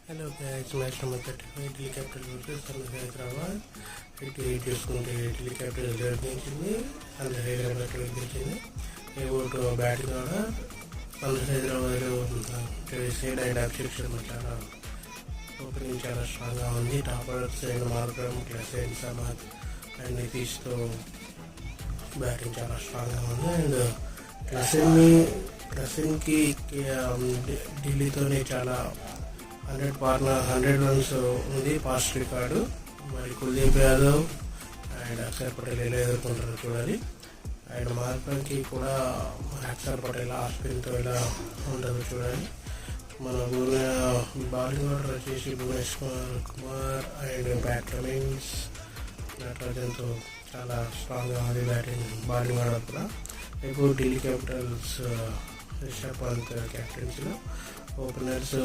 Hello guys, match number 35 Delhi Capital versus Sunrisers Hyderabad. ఇటు చూసుకుంటే Delhi Capital గెలిచింది, సన్ రైజర్స్ హైదరాబాద్ గెలిచింది. ఏ ఓటు బ్యాటింగ్ కూడా Sunrisers Hyderabad side and Abhishek చాలా ఓపెనింగ్ చాలా స్ట్రాంగ్గా ఉంది. టాపర్స్ అండ్ మార్గం క్లసెన్ సమాజ్ అండ్ నితీష్తో బ్యాటింగ్ చాలా స్ట్రాంగ్గా ఉంది. అండ్ క్లసెన్కి ఢిల్లీతోనే చాలా 100 runs ఉంది పాస్ట్ రికార్డు. మరి కుల్దీప్ యాదవ్ అండ్ అక్షర్ పటేల్ ఎలా ఎదుర్కొంటారో చూడాలి. అండ్ మార్గంకి కూడా అక్షర్ పటేల్ ఆ స్పిన్తో ఎలా ఉంటుందో చూడాలి. మన బౌలింగ్ ఆర్డర్ వచ్చేసి Bhuvneshwar Kumar and Pat Cummins నటరాజన్తో చాలా స్ట్రాంగ్గా ఉంది బౌలింగ్ ఆర్డర్ కూడా. ఎక్కువ ఢిల్లీ క్యాపిటల్స్ రిషబ్ పంత్ క్యాప్టెన్సీలో ఓపెనర్స్